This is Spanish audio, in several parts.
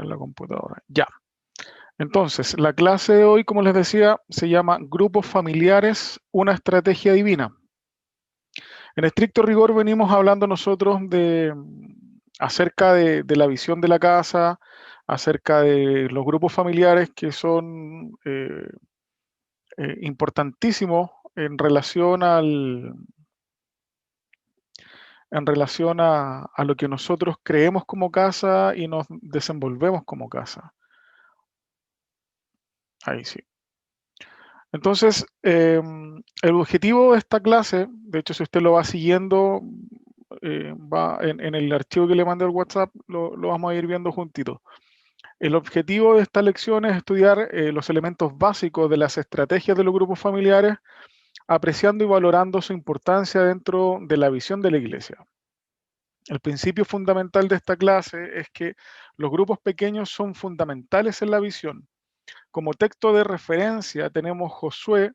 en la computadora. Ya. Entonces, la clase de hoy, como les decía, se llama Grupos Familiares, una estrategia divina. En estricto rigor venimos hablando nosotros acerca de la visión de la casa, acerca de los grupos familiares que son importantísimos en relación a lo que nosotros creemos como casa y nos desenvolvemos como casa. Ahí sí. Entonces, el objetivo de esta clase, de hecho, si usted lo va siguiendo, va en el archivo que le mandé al WhatsApp, lo vamos a ir viendo juntito. El objetivo de esta lección es estudiar los elementos básicos de las estrategias de los grupos familiares, apreciando y valorando su importancia dentro de la visión de la iglesia. El principio fundamental de esta clase es que los grupos pequeños son fundamentales en la visión. Como texto de referencia tenemos Josué,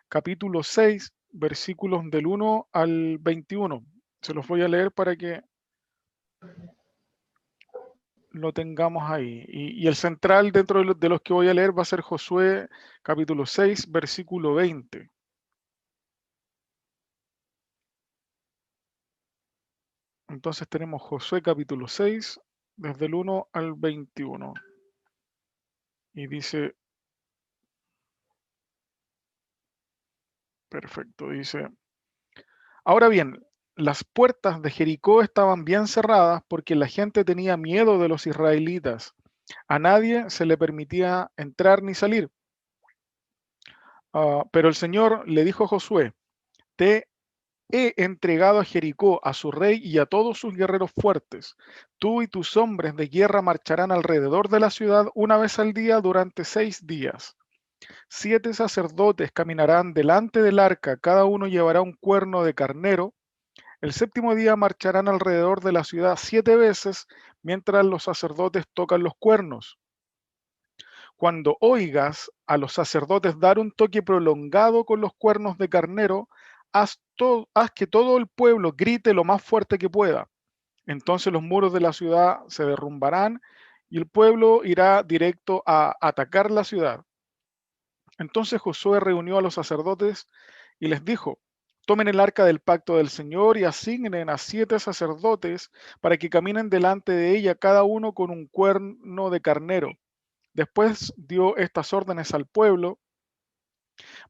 capítulo 6, versículos del 1 al 21. Se los voy a leer para que lo tengamos ahí. Y el central dentro de los que voy a leer va a ser Josué, capítulo 6, versículo 20. Entonces tenemos Josué, capítulo 6, desde el 1 al 21. Y dice, perfecto, dice, ahora bien, las puertas de Jericó estaban bien cerradas porque la gente tenía miedo de los israelitas. A nadie se le permitía entrar ni salir. Pero el Señor le dijo a Josué, te he entregado a Jericó, a su rey y a todos sus guerreros fuertes. Tú y tus hombres de guerra marcharán alrededor de la ciudad una vez al día durante 6 días. 7 sacerdotes caminarán delante del arca, cada uno llevará un cuerno de carnero. El séptimo día marcharán alrededor de la ciudad 7 veces mientras los sacerdotes tocan los cuernos. Cuando oigas a los sacerdotes dar un toque prolongado con los cuernos de carnero, haz que todo el pueblo grite lo más fuerte que pueda. Entonces los muros de la ciudad se derrumbarán y el pueblo irá directo a atacar la ciudad. Entonces Josué reunió a los sacerdotes y les dijo, tomen el arca del pacto del Señor y asignen a 7 sacerdotes para que caminen delante de ella cada uno con un cuerno de carnero. Después dio estas órdenes al pueblo: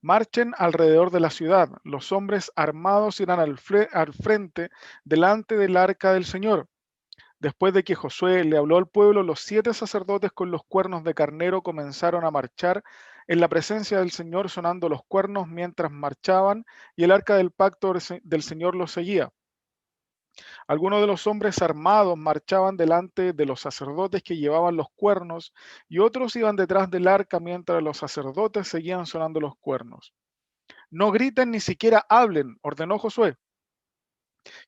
marchen alrededor de la ciudad, los hombres armados irán al frente delante del arca del Señor. Después de que Josué le habló al pueblo, los 7 sacerdotes con los cuernos de carnero comenzaron a marchar en la presencia del Señor sonando los cuernos mientras marchaban y el arca del pacto del Señor los seguía. Algunos de los hombres armados marchaban delante de los sacerdotes que llevaban los cuernos y otros iban detrás del arca mientras los sacerdotes seguían sonando los cuernos. No griten ni siquiera hablen, ordenó Josué,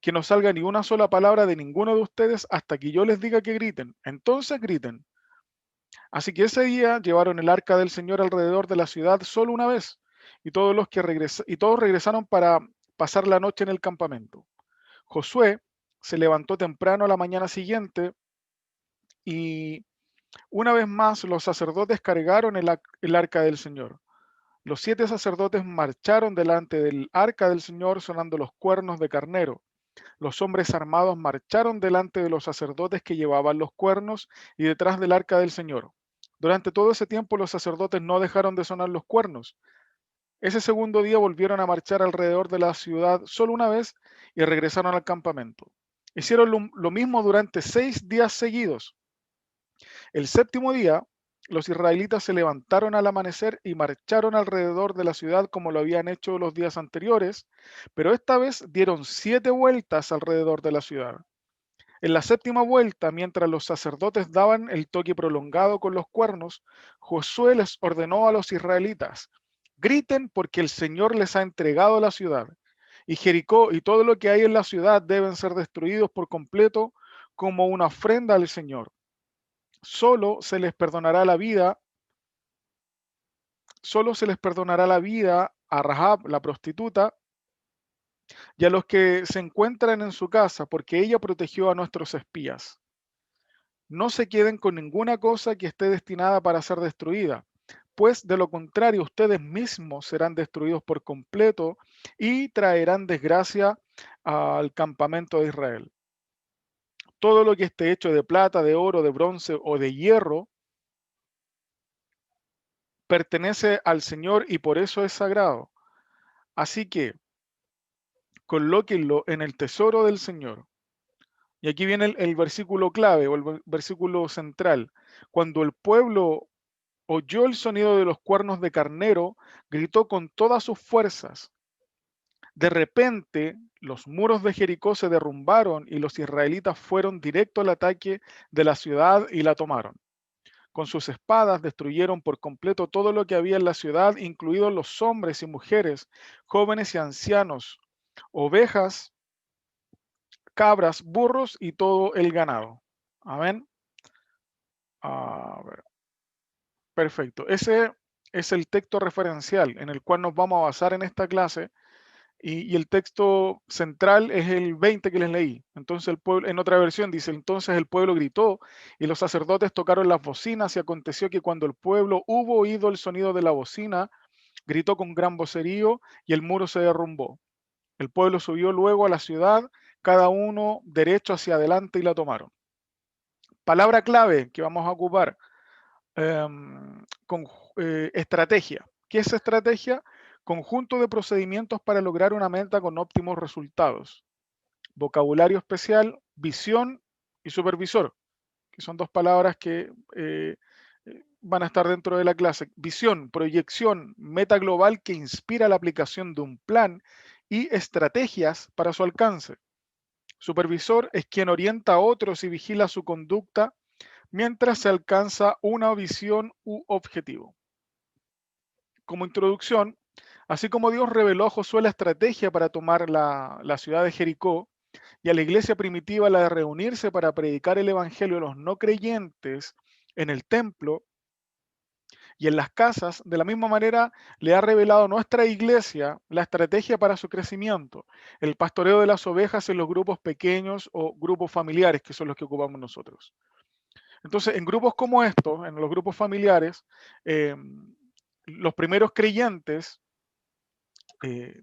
que no salga ni una sola palabra de ninguno de ustedes hasta que yo les diga que griten. Entonces griten. Así que ese día llevaron el arca del Señor alrededor de la ciudad solo una vez y todos regresaron para pasar la noche en el campamento. Josué se levantó temprano a la mañana siguiente y una vez más los sacerdotes cargaron el arca del Señor. Los 7 sacerdotes marcharon delante del arca del Señor sonando los cuernos de carnero. Los hombres armados marcharon delante de los sacerdotes que llevaban los cuernos y detrás del arca del Señor. Durante todo ese tiempo los sacerdotes no dejaron de sonar los cuernos. Ese segundo día volvieron a marchar alrededor de la ciudad solo una vez y regresaron al campamento. Hicieron lo mismo durante 6 días seguidos. El séptimo día, los israelitas se levantaron al amanecer y marcharon alrededor de la ciudad como lo habían hecho los días anteriores, pero esta vez dieron 7 vueltas alrededor de la ciudad. En la séptima vuelta, mientras los sacerdotes daban el toque prolongado con los cuernos, Josué les ordenó a los israelitas: griten porque el Señor les ha entregado la ciudad. Y Jericó y todo lo que hay en la ciudad deben ser destruidos por completo como una ofrenda al Señor. Solo se les perdonará la vida, solo se les perdonará la vida a Rahab, la prostituta, y a los que se encuentran en su casa, porque ella protegió a nuestros espías. no se queden con ninguna cosa que esté destinada para ser destruida, pues de lo contrario ustedes mismos serán destruidos por completo y traerán desgracia al campamento de Israel. Todo lo que esté hecho de plata, de oro, de bronce o de hierro pertenece al Señor y por eso es sagrado. Así que colóquenlo en el tesoro del Señor. Y aquí viene el versículo clave o el versículo central. Cuando el pueblo oyó el sonido de los cuernos de carnero, gritó con todas sus fuerzas. De repente, los muros de Jericó se derrumbaron y los israelitas fueron directo al ataque de la ciudad y la tomaron. Con sus espadas destruyeron por completo todo lo que había en la ciudad, incluidos los hombres y mujeres, jóvenes y ancianos, ovejas, cabras, burros y todo el ganado. Amén. A ver, perfecto. Ese es el texto referencial en el cual nos vamos a basar en esta clase. Y el texto central es el 20 que les leí. Entonces el pueblo, en otra versión dice, entonces el pueblo gritó y los sacerdotes tocaron las bocinas y aconteció que cuando el pueblo hubo oído el sonido de la bocina, gritó con gran vocerío y el muro se derrumbó. El pueblo subió luego a la ciudad, cada uno derecho hacia adelante y la tomaron. Palabra clave que vamos a ocupar, con estrategia. ¿Qué es estrategia? Conjunto de procedimientos para lograr una meta con óptimos resultados. Vocabulario especial, visión y supervisor, que son dos palabras que van a estar dentro de la clase. Visión, proyección, meta global que inspira la aplicación de un plan y estrategias para su alcance. Supervisor es quien orienta a otros y vigila su conducta mientras se alcanza una visión u objetivo. Como introducción, así como Dios reveló a Josué la estrategia para tomar la ciudad de Jericó y a la iglesia primitiva la de reunirse para predicar el evangelio a los no creyentes en el templo y en las casas, de la misma manera le ha revelado a nuestra iglesia la estrategia para su crecimiento, el pastoreo de las ovejas en los grupos pequeños o grupos familiares, que son los que ocupamos nosotros. Entonces, en grupos como estos, en los grupos familiares, eh, los primeros creyentes,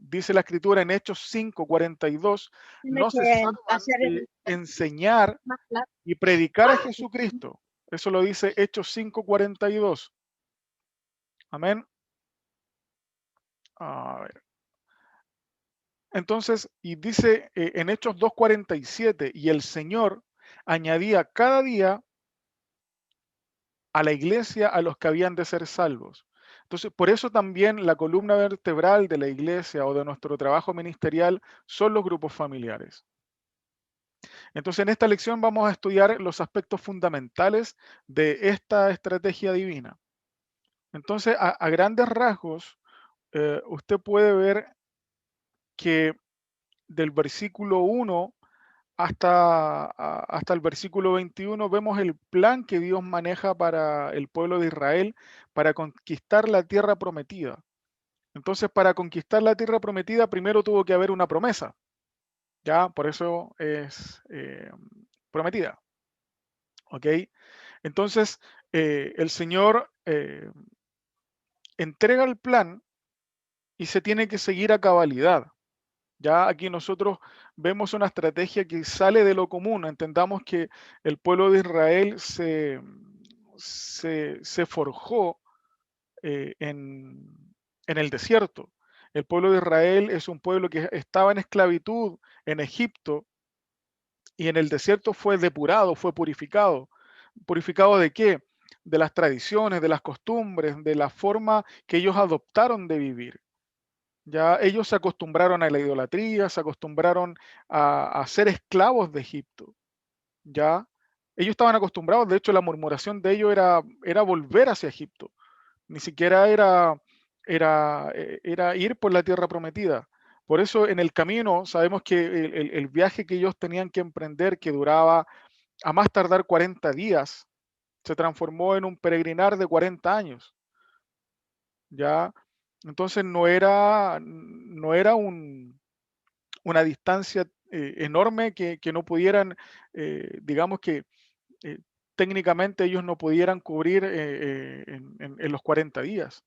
dice la escritura en Hechos 5:42, Tiene no que cesaban hacer de enseñar más claro. y predicar a Jesucristo. Eso lo dice Hechos 5:42. Amén. A ver. Entonces, y dice en Hechos 2:47, y el Señor añadía cada día a la iglesia a los que habían de ser salvos. Entonces, por eso también la columna vertebral de la iglesia o de nuestro trabajo ministerial son los grupos familiares. Entonces, en esta lección vamos a estudiar los aspectos fundamentales de esta estrategia divina. Entonces, a grandes rasgos, usted puede ver que del versículo 1 hasta el versículo 21 vemos el plan que Dios maneja para el pueblo de Israel para conquistar la tierra prometida. Entonces, para conquistar la tierra prometida, primero tuvo que haber una promesa, ¿ya? Por eso es prometida, ¿ok? Entonces, el Señor entrega el plan y se tiene que seguir a cabalidad. Ya aquí nosotros vemos una estrategia que sale de lo común. Entendamos que el pueblo de Israel se forjó en el desierto. El pueblo de Israel es un pueblo que estaba en esclavitud en Egipto y en el desierto fue depurado, fue purificado. ¿Purificado de qué? De las tradiciones, de las costumbres, de la forma que ellos adoptaron de vivir. Ya ellos se acostumbraron a la idolatría, se acostumbraron a ser esclavos de Egipto. Ya ellos estaban acostumbrados, de hecho la murmuración de ellos era volver hacia Egipto. Ni siquiera era ir por la tierra prometida. Por eso en el camino sabemos que el viaje que ellos tenían que emprender, que duraba a más tardar 40 días, se transformó en un peregrinar de 40 años. ¿Ya? Entonces no era una distancia enorme que no pudieran, digamos que, eh, técnicamente ellos no pudieran cubrir en los 40 días.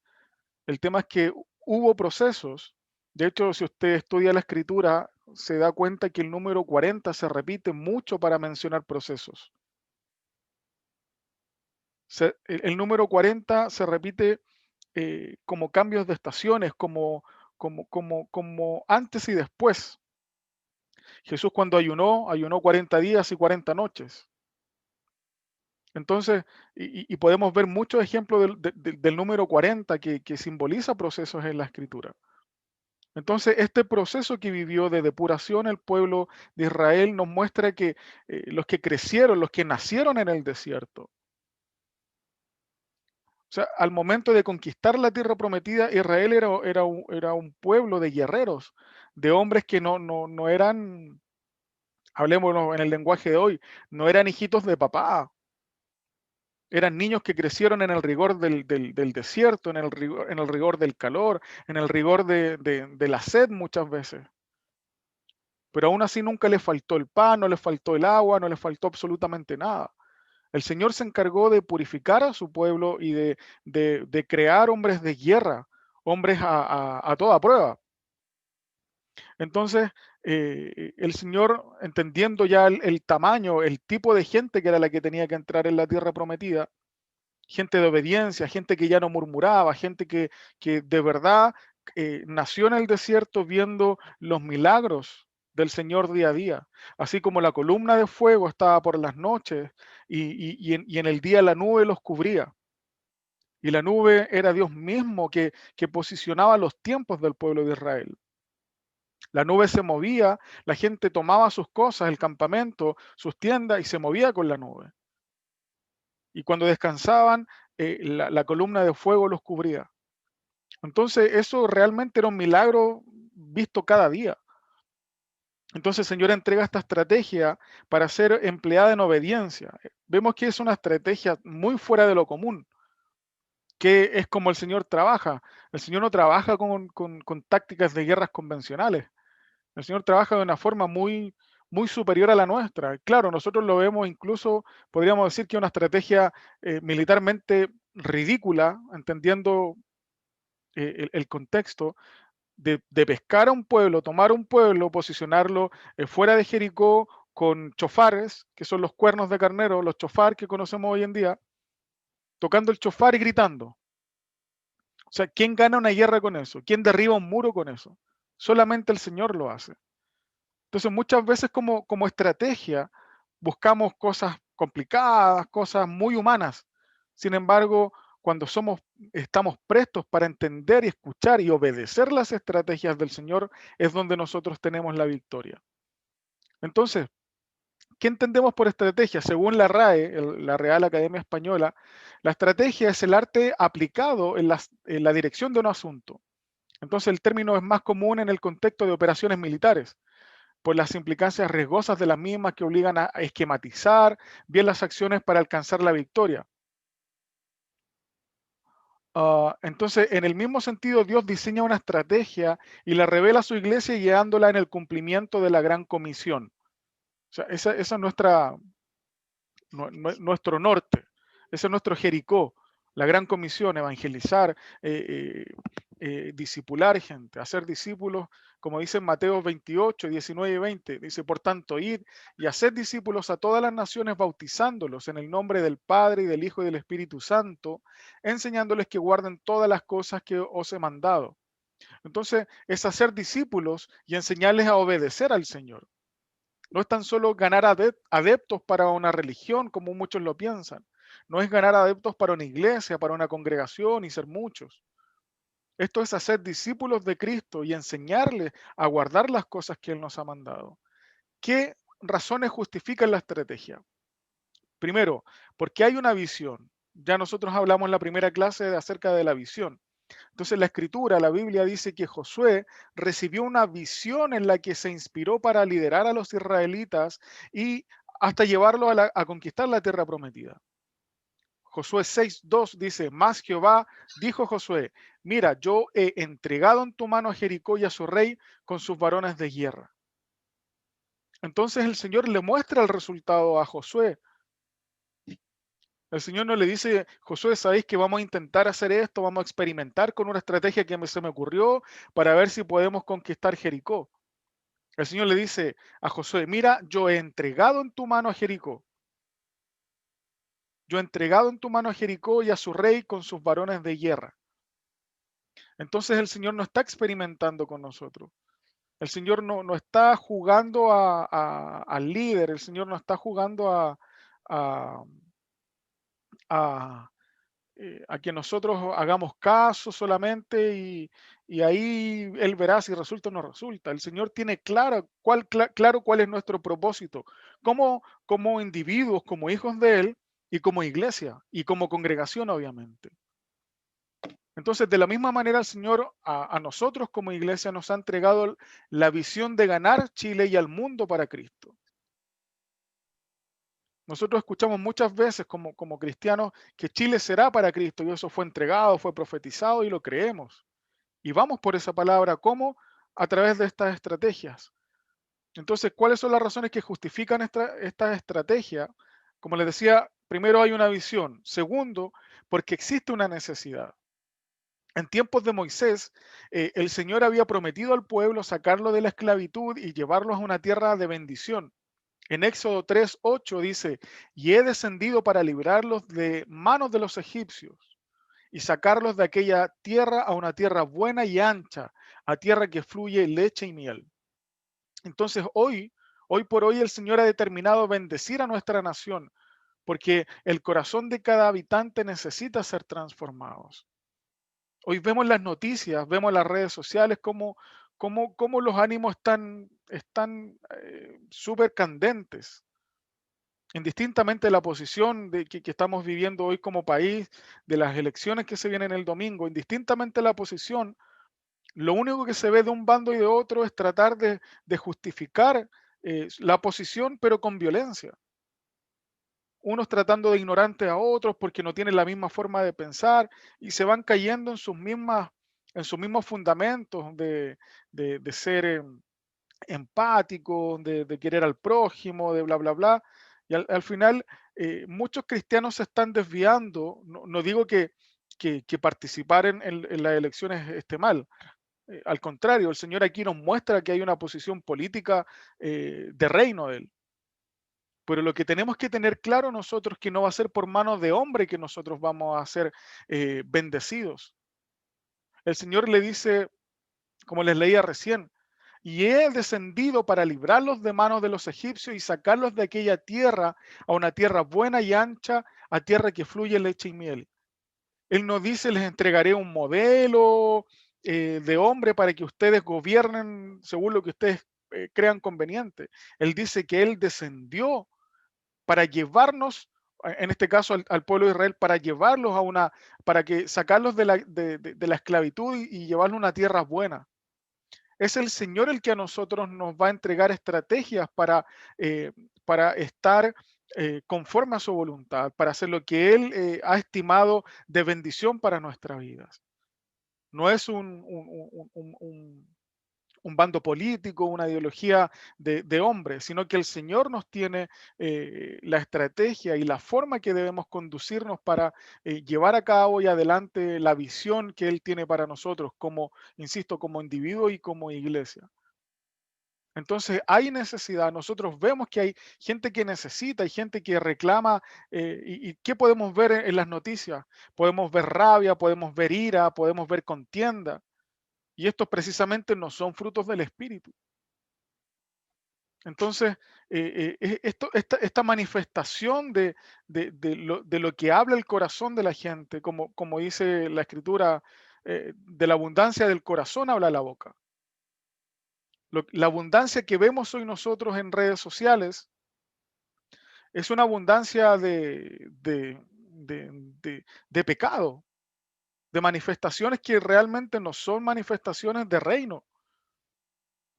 El tema es que hubo procesos. De hecho, si usted estudia la escritura, se da cuenta que el número 40 se repite mucho para mencionar procesos. El número 40 se repite como cambios de estaciones, como antes y después. Jesús cuando ayunó 40 días y 40 noches. Entonces, y podemos ver muchos ejemplos del número 40 que simboliza procesos en la escritura. Entonces, este proceso que vivió de depuración el pueblo de Israel nos muestra que los que crecieron, los que nacieron en el desierto, o sea, al momento de conquistar la tierra prometida, Israel era un pueblo de guerreros, de hombres que no eran, hablemoslo en el lenguaje de hoy, no eran hijitos de papá, eran niños que crecieron en el rigor del desierto, en el rigor del calor, en el rigor de la sed muchas veces. Pero aún así nunca les faltó el pan, no les faltó el agua, no les faltó absolutamente nada. El Señor se encargó de purificar a su pueblo y de crear hombres de guerra, hombres a toda prueba. Entonces, el Señor, entendiendo ya el tamaño, el tipo de gente que era la que tenía que entrar en la tierra prometida, gente de obediencia, gente que ya no murmuraba, gente que de verdad nació en el desierto viendo los milagros del Señor día a día, así como la columna de fuego estaba por las noches y en el día la nube los cubría. Y la nube era Dios mismo que posicionaba los tiempos del pueblo de Israel. La nube se movía, la gente tomaba sus cosas, el campamento, sus tiendas y se movía con la nube. Y cuando descansaban, la columna de fuego los cubría. Entonces, eso realmente era un milagro visto cada día. Entonces, el Señor entrega esta estrategia para ser empleada en obediencia. Vemos que es una estrategia muy fuera de lo común, que es como el Señor trabaja. El Señor no trabaja con tácticas de guerras convencionales. El Señor trabaja de una forma muy superior a la nuestra. Claro, nosotros lo vemos incluso, podríamos decir que es una estrategia militarmente ridícula, entendiendo el contexto de pescar a un pueblo, tomar un pueblo, posicionarlo fuera de Jericó con chofares, que son los cuernos de carnero, los chofar que conocemos hoy en día, tocando el chofar y gritando. O sea, ¿quién gana una guerra con eso? ¿Quién derriba un muro con eso? Solamente el Señor lo hace. Entonces, muchas veces como estrategia buscamos cosas complicadas, cosas muy humanas. Sin embargo, cuando estamos prestos para entender y escuchar y obedecer las estrategias del Señor, es donde nosotros tenemos la victoria. Entonces, ¿qué entendemos por estrategia? Según la RAE, la Real Academia Española, la estrategia es el arte aplicado en la dirección de un asunto. Entonces, el término es más común en el contexto de operaciones militares por las implicancias riesgosas de las mismas que obligan a esquematizar bien las acciones para alcanzar la victoria. Entonces, en el mismo sentido, Dios diseña una estrategia y la revela a su iglesia guiándola en el cumplimiento de la gran comisión. O sea, esa es nuestro norte, ese es nuestro Jericó, la gran comisión, evangelizar, discipular gente, hacer discípulos, como dice en Mateo 28, 19 y 20, dice, por tanto, id y haced discípulos a todas las naciones, bautizándolos en el nombre del Padre y del Hijo y del Espíritu Santo, enseñándoles que guarden todas las cosas que os he mandado. Entonces, es hacer discípulos y enseñarles a obedecer al Señor. No es tan solo ganar adeptos para una religión, como muchos lo piensan. No es ganar adeptos para una iglesia, para una congregación y ser muchos. Esto es hacer discípulos de Cristo y enseñarles a guardar las cosas que Él nos ha mandado. ¿Qué razones justifican la estrategia? Primero, porque hay una visión. Ya nosotros hablamos en la primera clase acerca de la visión. Entonces la escritura, la Biblia dice que Josué recibió una visión en la que se inspiró para liderar a los israelitas y hasta llevarlos a conquistar la tierra prometida. Josué 6:2 dice, más Jehová dijo Josué, mira, yo he entregado en tu mano a Jericó y a su rey con sus varones de guerra. Entonces el Señor le muestra el resultado a Josué El Señor no le dice, Josué, sabéis que vamos a intentar hacer esto, vamos a experimentar con una estrategia que se me ocurrió para ver si podemos conquistar Jericó. El Señor le dice a Josué, mira, yo he entregado en tu mano a Jericó. Yo he entregado en tu mano a Jericó y a su rey con sus varones de guerra. Entonces el Señor no está experimentando con nosotros. El Señor no está jugando al líder, el Señor no está jugando a, a, a que nosotros hagamos caso solamente y ahí Él verá si resulta o no resulta. El Señor tiene claro cuál es nuestro propósito, como individuos, como hijos de Él y como iglesia y como congregación, obviamente. Entonces, de la misma manera, el Señor a nosotros como iglesia nos ha entregado la visión de ganar Chile y al mundo para Cristo. Nosotros escuchamos muchas veces como cristianos que Chile será para Cristo y eso fue entregado, fue profetizado y lo creemos. Y vamos por esa palabra, ¿cómo? A través de estas estrategias. Entonces, ¿cuáles son las razones que justifican esta estrategia? Como les decía, primero hay una visión. Segundo, porque existe una necesidad. En tiempos de Moisés, el Señor había prometido al pueblo sacarlo de la esclavitud y llevarlos a una tierra de bendición. En Éxodo 3:8 dice, y he descendido para librarlos de manos de los egipcios y sacarlos de aquella tierra a una tierra buena y ancha, a tierra que fluye leche y miel. Entonces hoy por hoy el Señor ha determinado bendecir a nuestra nación, porque el corazón de cada habitante necesita ser transformados. Hoy vemos las noticias, vemos las redes sociales, cómo los ánimos están súper candentes, indistintamente de la posición que estamos viviendo hoy como país, de las elecciones que se vienen el domingo, indistintamente de la posición, lo único que se ve de un bando y de otro es tratar de justificar la posición, pero con violencia. Unos tratando de ignorantes a otros porque no tienen la misma forma de pensar y se van cayendo en sus mismos fundamentos de ser empáticos, de querer al prójimo, de bla, bla, bla. Y al final, muchos cristianos se están desviando. No digo que participar en las elecciones esté mal. Al contrario, el Señor aquí nos muestra que hay una posición política de reino de Él. Pero lo que tenemos que tener claro nosotros es que no va a ser por manos de hombre que nosotros vamos a ser bendecidos. El Señor le dice, como les leía recién, y he descendido para librarlos de manos de los egipcios y sacarlos de aquella tierra a una tierra buena y ancha, a tierra que fluye leche y miel. Él nos dice, les entregaré un modelo de hombre para que ustedes gobiernen según lo que ustedes crean conveniente. Él dice que Él descendió para llevarnos, en este caso al pueblo de Israel, para llevarlos para que sacarlos de la esclavitud y llevarlos a una tierra buena. Es el Señor el que a nosotros nos va a entregar estrategias para estar conforme a su voluntad, para hacer lo que Él ha estimado de bendición para nuestras vidas. No es un bando político, una ideología de hombres, sino que el Señor nos tiene la estrategia y la forma que debemos conducirnos para llevar a cabo y adelante la visión que Él tiene para nosotros, como, insisto, como individuo y como iglesia. Entonces hay necesidad, nosotros vemos que hay gente que necesita, hay gente que reclama, y ¿qué podemos ver en las noticias? Podemos ver rabia, podemos ver ira, podemos ver contienda, y estos precisamente no son frutos del Espíritu. Entonces, esta manifestación de lo que habla el corazón de la gente, como dice la Escritura, de la abundancia del corazón habla la boca. La abundancia que vemos hoy nosotros en redes sociales es una abundancia de pecado, de manifestaciones que realmente no son manifestaciones de reino.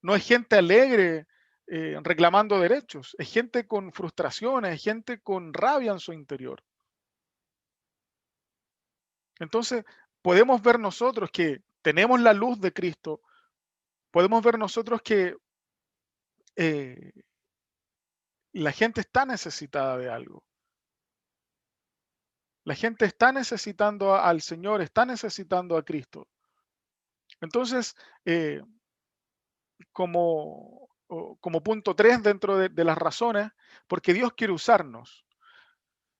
No es gente alegre reclamando derechos, es gente con frustraciones, es gente con rabia en su interior. Entonces, podemos ver nosotros que tenemos la luz de Cristo, podemos ver nosotros que eh, la gente está necesitada de algo. La gente está necesitando al Señor, está necesitando a Cristo. Entonces, como punto 3 dentro de las razones, porque Dios quiere usarnos.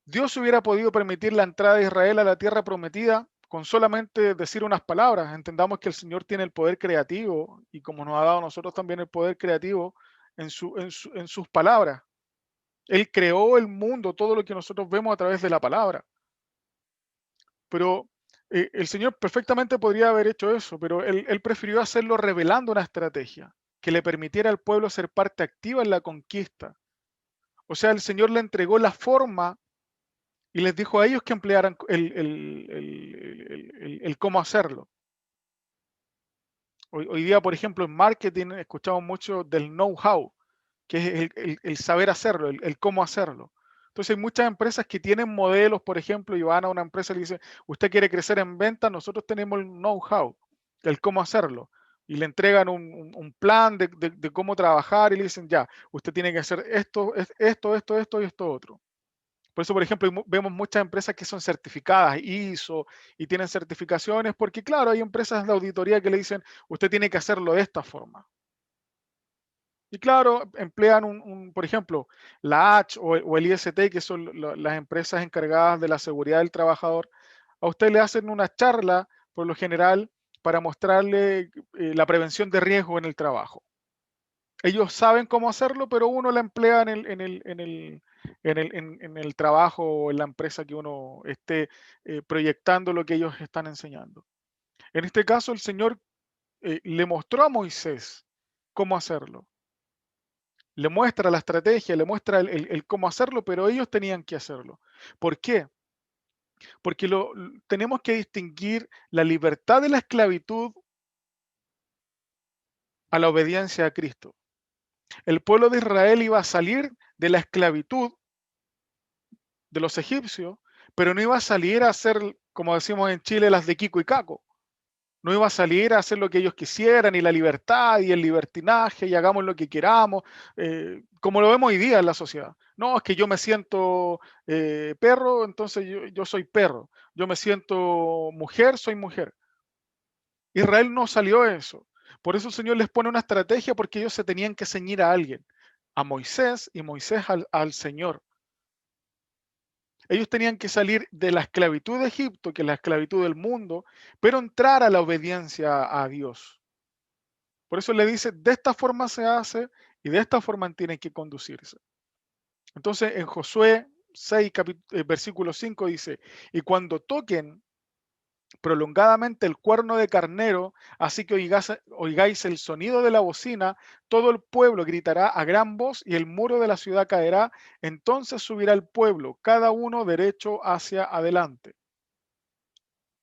Dios hubiera podido permitir la entrada de Israel a la tierra prometida con solamente decir unas palabras. Entendamos que el Señor tiene el poder creativo y como nos ha dado a nosotros también el poder creativo en sus palabras. Él creó el mundo, todo lo que nosotros vemos a través de la palabra. Pero el Señor perfectamente podría haber hecho eso, pero él prefirió hacerlo revelando una estrategia que le permitiera al pueblo ser parte activa en la conquista. O sea, el Señor le entregó la forma y les dijo a ellos que emplearan el cómo hacerlo. Hoy día, por ejemplo, en marketing escuchamos mucho del know-how, que es el saber hacerlo, el cómo hacerlo. Entonces hay muchas empresas que tienen modelos, por ejemplo, y van a una empresa y le dicen, usted quiere crecer en venta, nosotros tenemos el know-how, el cómo hacerlo. Y le entregan un plan de cómo trabajar y le dicen, ya, usted tiene que hacer esto y esto otro. Por eso, por ejemplo, vemos muchas empresas que son certificadas ISO y tienen certificaciones, porque claro, hay empresas de auditoría que le dicen, usted tiene que hacerlo de esta forma. Y claro, emplean por ejemplo, la H o el IST, que son las empresas encargadas de la seguridad del trabajador. A usted le hacen una charla, por lo general, para mostrarle la prevención de riesgo en el trabajo. Ellos saben cómo hacerlo, pero uno la emplea en el trabajo o en la empresa que uno esté proyectando lo que ellos están enseñando. En este caso, el Señor le mostró a Moisés cómo hacerlo. Le muestra la estrategia, le muestra el cómo hacerlo, pero ellos tenían que hacerlo. ¿Por qué? Porque tenemos que distinguir la libertad de la esclavitud a la obediencia a Cristo. El pueblo de Israel iba a salir de la esclavitud de los egipcios, pero no iba a salir a hacer, como decimos en Chile, las de Kiko y Caco. No iba a salir a hacer lo que ellos quisieran, y la libertad y el libertinaje, y hagamos lo que queramos, como lo vemos hoy día en la sociedad. No, es que yo me siento perro, entonces yo soy perro. Yo me siento mujer, soy mujer. Israel no salió eso. Por eso el Señor les pone una estrategia, porque ellos se tenían que ceñir a alguien, a Moisés, y Moisés al Señor. Ellos tenían que salir de la esclavitud de Egipto, que es la esclavitud del mundo, pero entrar a la obediencia a Dios. Por eso le dice, de esta forma se hace y de esta forma tienen que conducirse. Entonces en Josué 6, versículo 5 dice, y cuando toquen prolongadamente el cuerno de carnero, así que oigáis el sonido de la bocina, todo el pueblo gritará a gran voz y el muro de la ciudad caerá, entonces subirá el pueblo, cada uno derecho hacia adelante.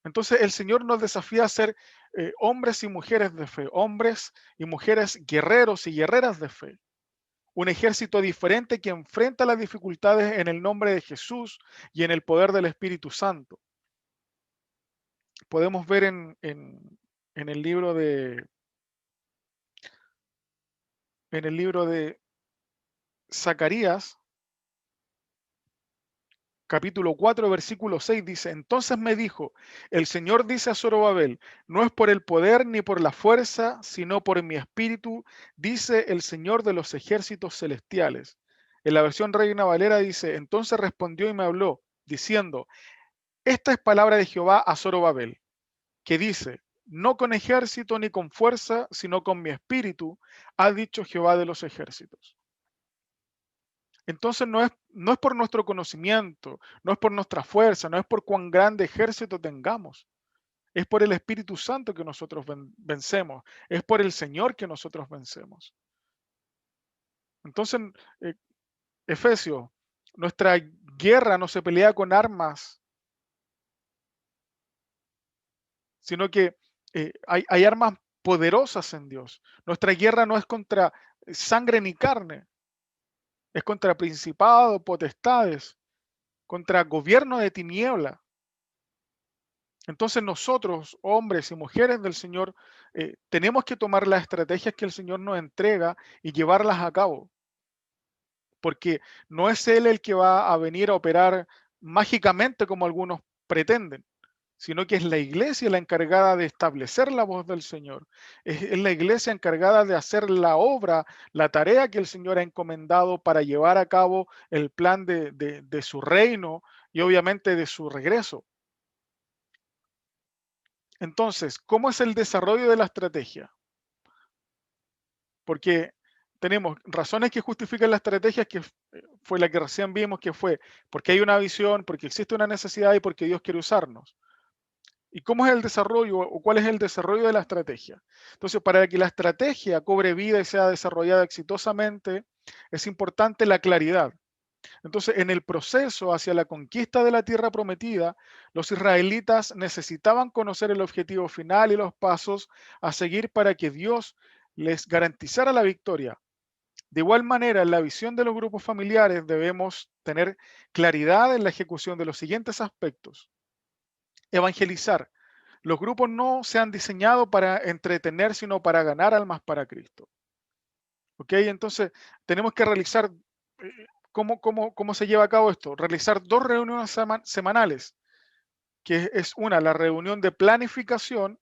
Entonces el Señor nos desafía a ser hombres y mujeres de fe, hombres y mujeres guerreros y guerreras de fe. Un ejército diferente que enfrenta las dificultades en el nombre de Jesús y en el poder del Espíritu Santo. Podemos ver en el libro de Zacarías, capítulo 4, versículo 6, dice, entonces me dijo, el Señor dice a Zorobabel, no es por el poder ni por la fuerza, sino por mi espíritu, dice el Señor de los ejércitos celestiales. En la versión Reina Valera dice, entonces respondió y me habló, diciendo, esta es palabra de Jehová a Zorobabel, que dice, no con ejército ni con fuerza, sino con mi espíritu, ha dicho Jehová de los ejércitos. Entonces no es por nuestro conocimiento, no es por nuestra fuerza, no es por cuán grande ejército tengamos. Es por el Espíritu Santo que nosotros vencemos. Es por el Señor que nosotros vencemos. Entonces, eh, Efesios, nuestra guerra no se pelea con armas, sino que hay armas poderosas en Dios. Nuestra guerra no es contra sangre ni carne, es contra principados, potestades, contra gobierno de tiniebla. Entonces nosotros, hombres y mujeres del Señor, tenemos que tomar las estrategias que el Señor nos entrega y llevarlas a cabo. Porque no es Él el que va a venir a operar mágicamente como algunos pretenden, sino que es la iglesia la encargada de establecer la voz del Señor. Es la iglesia encargada de hacer la obra, la tarea que el Señor ha encomendado para llevar a cabo el plan de su reino y obviamente de su regreso. Entonces, ¿cómo es el desarrollo de la estrategia? Porque tenemos razones que justifican la estrategia, que fue la que recién vimos, que fue porque hay una visión, porque existe una necesidad y porque Dios quiere usarnos. ¿Y cómo es el desarrollo o cuál es el desarrollo de la estrategia? Entonces, para que la estrategia cobre vida y sea desarrollada exitosamente, es importante la claridad. Entonces, en el proceso hacia la conquista de la tierra prometida, los israelitas necesitaban conocer el objetivo final y los pasos a seguir para que Dios les garantizara la victoria. De igual manera, en la visión de los grupos familiares debemos tener claridad en la ejecución de los siguientes aspectos. Evangelizar. Los grupos no se han diseñado para entretener, sino para ganar almas para Cristo. ¿Ok? Entonces, tenemos que realizar, ¿cómo se lleva a cabo esto? Realizar dos reuniones semanales, que es una, la reunión de planificación,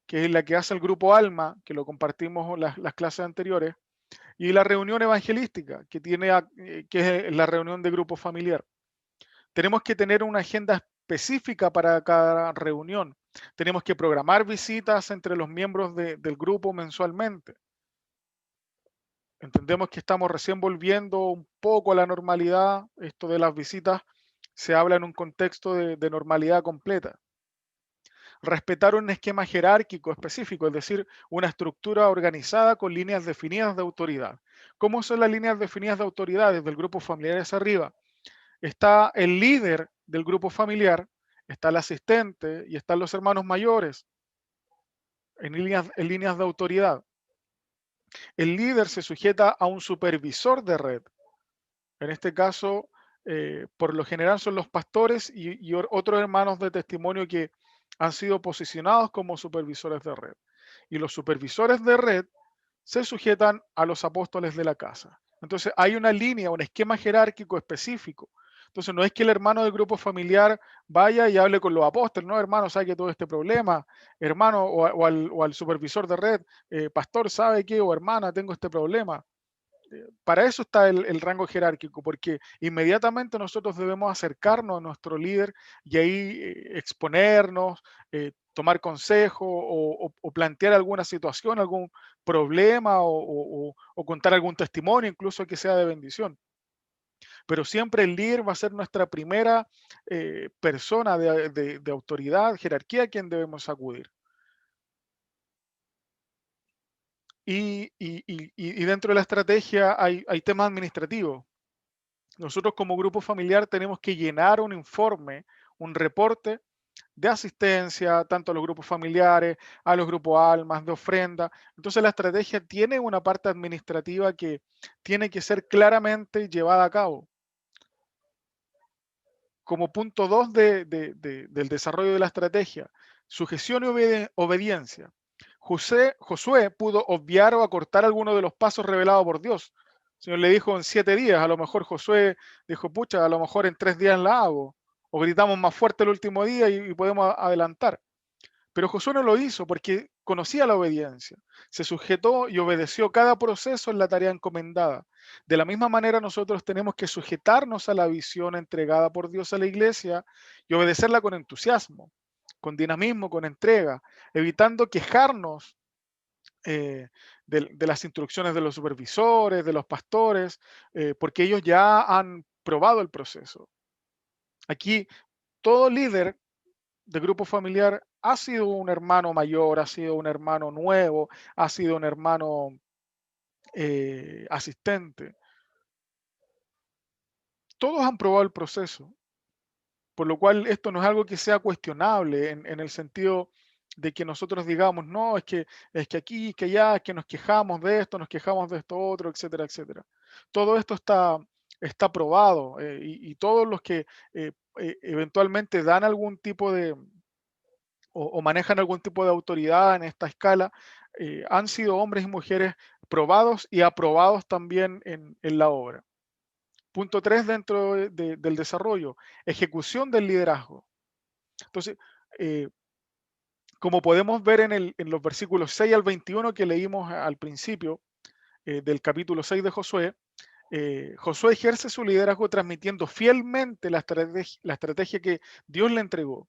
que es la que hace el grupo Alma, que lo compartimos las clases anteriores, y la reunión evangelística, que es la reunión de grupo familiar. Tenemos que tener una agenda específica para cada reunión. Tenemos que programar visitas entre los miembros del grupo mensualmente. Entendemos que estamos recién volviendo un poco a la normalidad. Esto de las visitas se habla en un contexto de normalidad completa. Respetar un esquema jerárquico específico, es decir, una estructura organizada con líneas definidas de autoridad. ¿Cómo son las líneas definidas de autoridad? Desde el grupo familiar hacia arriba. Está el líder del grupo familiar, está el asistente y están los hermanos mayores en líneas de autoridad. El líder se sujeta a un supervisor de red. En este caso, por lo general son los pastores y otros hermanos de testimonio que han sido posicionados como supervisores de red. Y los supervisores de red se sujetan a los apóstoles de la casa. Entonces hay una línea, un esquema jerárquico específico. Entonces no es que el hermano del grupo familiar vaya y hable con los apóstoles, no, hermano, sabe que todo este problema, hermano, o al supervisor de red, pastor, ¿sabe qué? O hermana, tengo este problema. Para eso está el rango jerárquico, porque inmediatamente nosotros debemos acercarnos a nuestro líder y ahí exponernos, tomar consejo o plantear alguna situación, algún problema o contar algún testimonio, incluso que sea de bendición. Pero siempre el líder va a ser nuestra primera persona de autoridad, jerarquía, a quien debemos acudir. Y dentro de la estrategia hay temas administrativos. Nosotros como grupo familiar tenemos que llenar un informe, un reporte de asistencia, tanto a los grupos familiares, a los grupos almas, de ofrenda. Entonces la estrategia tiene una parte administrativa que tiene que ser claramente llevada a cabo. Como punto 2 del desarrollo de la estrategia, sujeción y obediencia. Josué pudo obviar o acortar alguno de los pasos revelados por Dios. El Señor le dijo en 7 días, a lo mejor Josué dijo, pucha, a lo mejor en 3 días la hago. O gritamos más fuerte el último día y podemos adelantar. Pero Josué no lo hizo porque conocía la obediencia. Se sujetó y obedeció cada proceso en la tarea encomendada. De la misma manera nosotros tenemos que sujetarnos a la visión entregada por Dios a la iglesia y obedecerla con entusiasmo, con dinamismo, con entrega, evitando quejarnos de las instrucciones de los supervisores, de los pastores, porque ellos ya han probado el proceso. Aquí todo líder de grupo familiar ha sido un hermano mayor, ha sido un hermano nuevo, ha sido un hermano asistente. Todos han probado el proceso, por lo cual esto no es algo que sea cuestionable en el sentido de que nosotros digamos, no, es que aquí, es que allá, es que nos quejamos de esto, nos quejamos de esto otro, etcétera, etcétera. Todo esto está probado y todos los que eventualmente dan algún tipo o manejan algún tipo de autoridad en esta escala, han sido hombres y mujeres probados y aprobados también en la obra. Punto 3 dentro del desarrollo, ejecución del liderazgo. Entonces, eh, como podemos ver en los versículos 6 al 21 que leímos al principio del capítulo 6 de Josué, Josué ejerce su liderazgo transmitiendo fielmente la estrategia que Dios le entregó.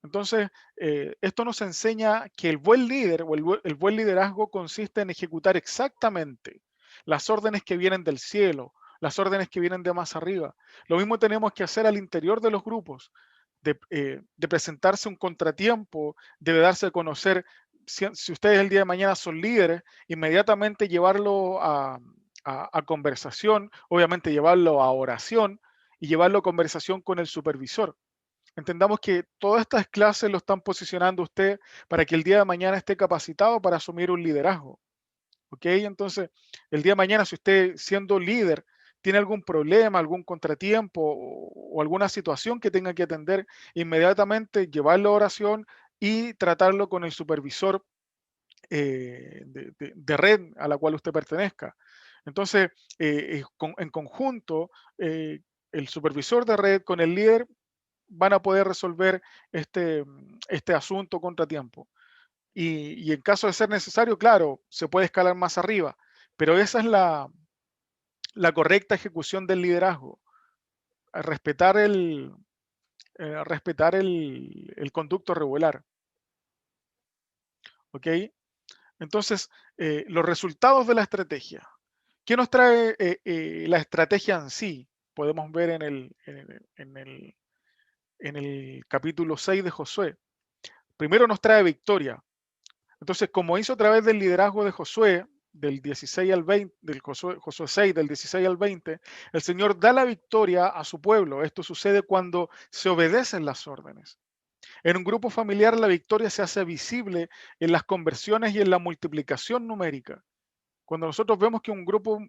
Entonces, esto nos enseña que el buen líder o el buen liderazgo consiste en ejecutar exactamente las órdenes que vienen del cielo, las órdenes que vienen de más arriba. Lo mismo tenemos que hacer al interior de los grupos, de presentarse un contratiempo, debe darse a conocer, si ustedes el día de mañana son líderes, inmediatamente llevarlo a conversación, obviamente llevarlo a oración y llevarlo a conversación con el supervisor. Entendamos que todas estas clases lo están posicionando usted para que el día de mañana esté capacitado para asumir un liderazgo. ¿Ok? Entonces, el día de mañana, si usted siendo líder tiene algún problema, algún contratiempo o alguna situación que tenga que atender, inmediatamente llevarlo a oración y tratarlo con el supervisor de red a la cual usted pertenezca. Entonces, en conjunto, el supervisor de red con el líder van a poder resolver este asunto contratiempo. Y en caso de ser necesario, claro, se puede escalar más arriba, pero esa es la correcta ejecución del liderazgo, respetar el conducto regular. ¿Ok? Entonces, los resultados de la estrategia. ¿Qué nos trae la estrategia en sí? Podemos ver en el capítulo 6 de Josué. Primero nos trae victoria. Entonces, como hizo a través del liderazgo de Josué, del 16 al 20, del Josué 6, del 16 al 20, el Señor da la victoria a su pueblo. Esto sucede cuando se obedecen las órdenes. En un grupo familiar, la victoria se hace visible en las conversiones y en la multiplicación numérica. Cuando nosotros vemos que un grupo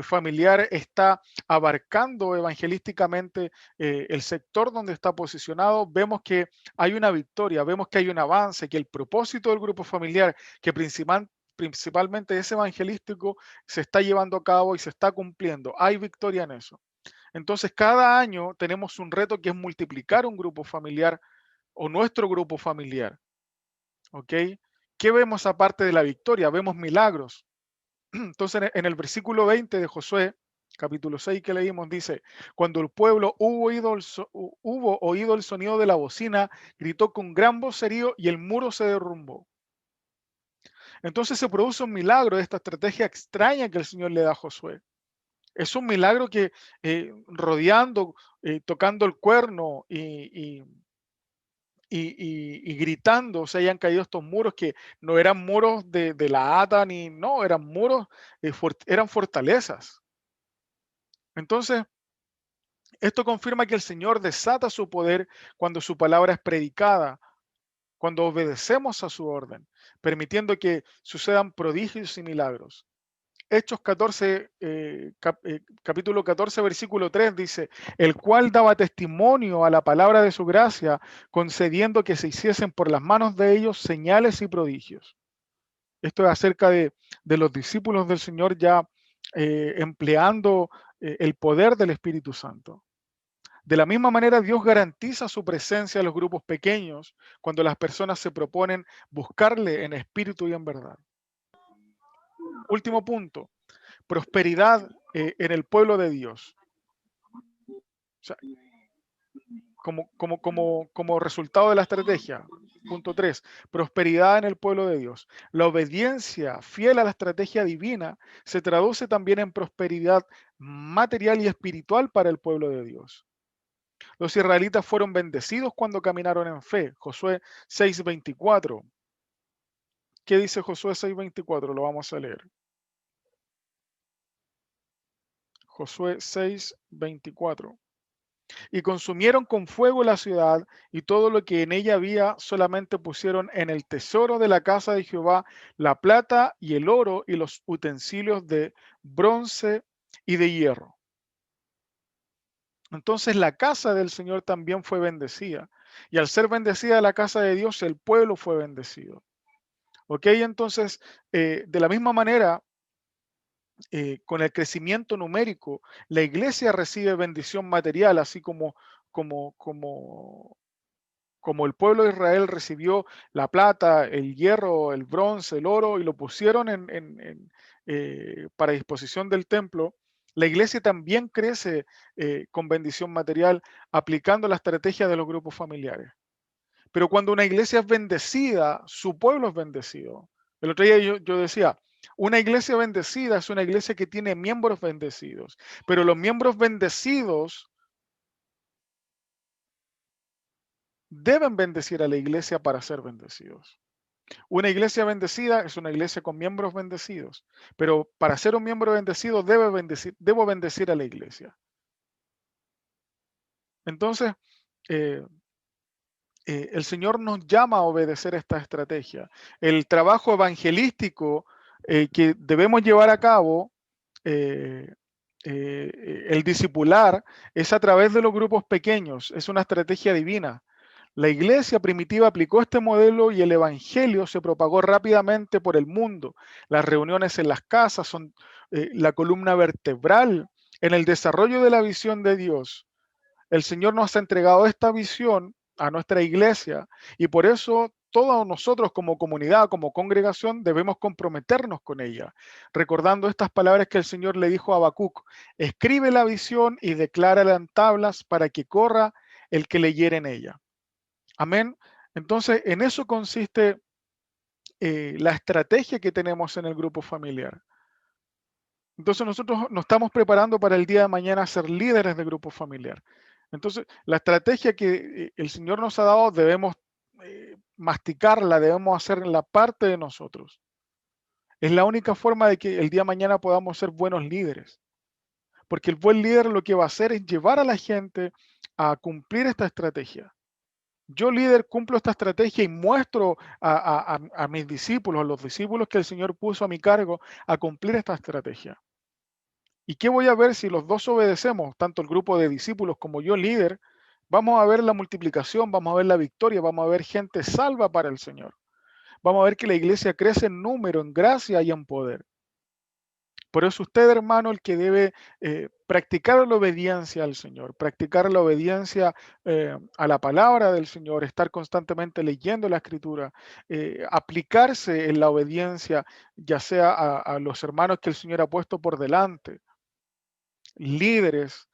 familiar está abarcando evangelísticamente el sector donde está posicionado, vemos que hay una victoria, vemos que hay un avance, que el propósito del grupo familiar, que principalmente es evangelístico, se está llevando a cabo y se está cumpliendo. Hay victoria en eso. Entonces, cada año tenemos un reto que es multiplicar un grupo familiar o nuestro grupo familiar. ¿Ok? ¿Qué vemos aparte de la victoria? Vemos milagros. Entonces, en el versículo 20 de Josué, capítulo 6 que leímos, dice, cuando el pueblo hubo oído el sonido de la bocina, gritó con gran vocerío y el muro se derrumbó. Entonces se produce un milagro de esta estrategia extraña que el Señor le da a Josué. Es un milagro que rodeando, tocando el cuerno y gritando se hayan caído estos muros que no eran muros de la Hata, ni no, eran muros, eran fortalezas. Entonces, esto confirma que el Señor desata su poder cuando su palabra es predicada, cuando obedecemos a su orden, permitiendo que sucedan prodigios y milagros. Hechos 14, capítulo 14, versículo 3 dice, el cual daba testimonio a la palabra de su gracia, concediendo que se hiciesen por las manos de ellos señales y prodigios. Esto es acerca de los discípulos del Señor ya empleando el poder del Espíritu Santo. De la misma manera, Dios garantiza su presencia en los grupos pequeños cuando las personas se proponen buscarle en espíritu y en verdad. Último punto, prosperidad en el pueblo de Dios. O sea, como resultado de la estrategia. Punto 3, prosperidad en el pueblo de Dios. La obediencia fiel a la estrategia divina se traduce también en prosperidad material y espiritual para el pueblo de Dios. Los israelitas fueron bendecidos cuando caminaron en fe. Josué 6:24. ¿Qué dice Josué 6:24? Lo vamos a leer. Josué 6:24. Y consumieron con fuego la ciudad y todo lo que en ella había, solamente pusieron en el tesoro de la casa de Jehová la plata y el oro y los utensilios de bronce y de hierro. Entonces la casa del Señor también fue bendecida. Y al ser bendecida la casa de Dios, el pueblo fue bendecido. ¿Ok? Entonces, de la misma manera, con el crecimiento numérico, la iglesia recibe bendición material, así como, como, como el pueblo de Israel recibió la plata, el hierro, el bronce, el oro y lo pusieron para disposición del templo. La iglesia también crece con bendición material aplicando la estrategia de los grupos familiares. Pero cuando una iglesia es bendecida, su pueblo es bendecido. El otro día yo decía, una iglesia bendecida es una iglesia que tiene miembros bendecidos, pero los miembros bendecidos deben bendecir a la iglesia para ser bendecidos. Una iglesia bendecida es una iglesia con miembros bendecidos, pero para ser un miembro bendecido debo bendecir a la iglesia. Entonces, eh, el Señor nos llama a obedecer esta estrategia. El trabajo evangelístico que debemos llevar a cabo, eh, el discipular, es a través de los grupos pequeños, es una estrategia divina. La iglesia primitiva aplicó este modelo y el evangelio se propagó rápidamente por el mundo. Las reuniones en las casas son la columna vertebral en el desarrollo de la visión de Dios. El Señor nos ha entregado esta visión a nuestra iglesia y por eso todos nosotros como comunidad, como congregación, debemos comprometernos con ella, recordando estas palabras que el Señor le dijo a Habacuc: escribe la visión y declárala en tablas para que corra el que leyere en ella. Amén. Entonces, en eso consiste la estrategia que tenemos en el grupo familiar. Entonces, nosotros nos estamos preparando para el día de mañana a ser líderes de grupo familiar. Entonces, la estrategia que el Señor nos ha dado debemos masticarla, debemos hacer la parte de nosotros. Es la única forma de que el día de mañana podamos ser buenos líderes. Porque el buen líder lo que va a hacer es llevar a la gente a cumplir esta estrategia. Yo, líder, cumplo esta estrategia y muestro a mis discípulos, a los discípulos que el Señor puso a mi cargo, a cumplir esta estrategia. ¿Y qué voy a ver si los dos obedecemos, tanto el grupo de discípulos como yo, líder? Vamos a ver la multiplicación, vamos a ver la victoria, vamos a ver gente salva para el Señor. Vamos a ver que la iglesia crece en número, en gracia y en poder. Por eso usted, hermano, el que debe practicar la obediencia al Señor, practicar la obediencia a la palabra del Señor, estar constantemente leyendo la Escritura, aplicarse en la obediencia, ya sea a los hermanos que el Señor ha puesto por delante, líderes.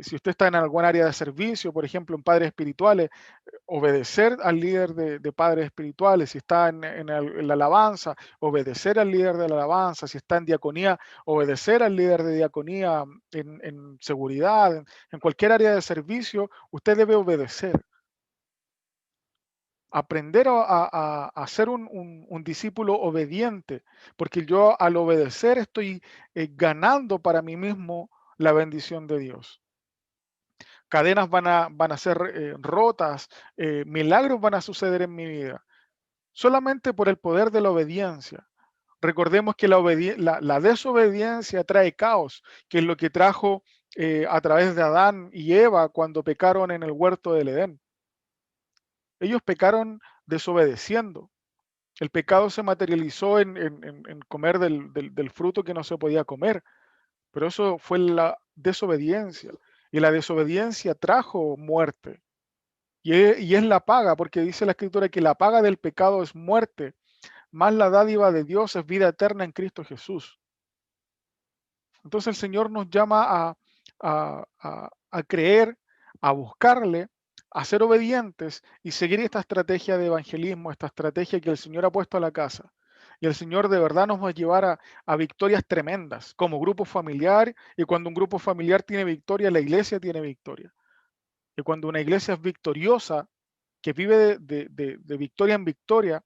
Si usted está en algún área de servicio, por ejemplo, en padres espirituales, obedecer al líder de padres espirituales. Si está en la alabanza, obedecer al líder de la alabanza. Si está en diaconía, obedecer al líder de diaconía. En seguridad, en cualquier área de servicio, usted debe obedecer. Aprender a ser un discípulo obediente, porque yo al obedecer estoy ganando para mí mismo la bendición de Dios. Cadenas van a ser rotas, milagros van a suceder en mi vida, solamente por el poder de la obediencia. Recordemos que la desobediencia trae caos, que es lo que trajo a través de Adán y Eva cuando pecaron en el huerto del Edén. Ellos pecaron desobedeciendo. El pecado se materializó en comer del fruto que no se podía comer, pero eso fue la desobediencia. Y la desobediencia trajo muerte. Y es la paga, porque dice la Escritura que la paga del pecado es muerte, más la dádiva de Dios es vida eterna en Cristo Jesús. Entonces el Señor nos llama a creer, a buscarle, a ser obedientes y seguir esta estrategia de evangelismo, esta estrategia que el Señor ha puesto a la casa. Y el Señor de verdad nos va a llevar a victorias tremendas como grupo familiar. Y cuando un grupo familiar tiene victoria, la iglesia tiene victoria. Y cuando una iglesia es victoriosa, que vive de victoria en victoria,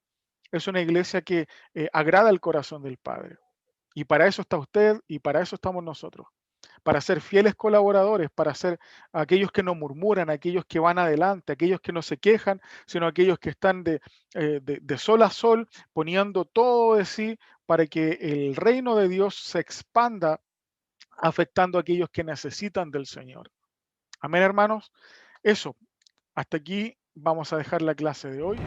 es una iglesia que agrada el corazón del Padre. Y para eso está usted y para eso estamos nosotros. Para ser fieles colaboradores, para ser aquellos que no murmuran, aquellos que van adelante, aquellos que no se quejan, sino aquellos que están de sol a sol, poniendo todo de sí para que el reino de Dios se expanda, afectando a aquellos que necesitan del Señor. Amén, hermanos. Eso, hasta aquí vamos a dejar la clase de hoy.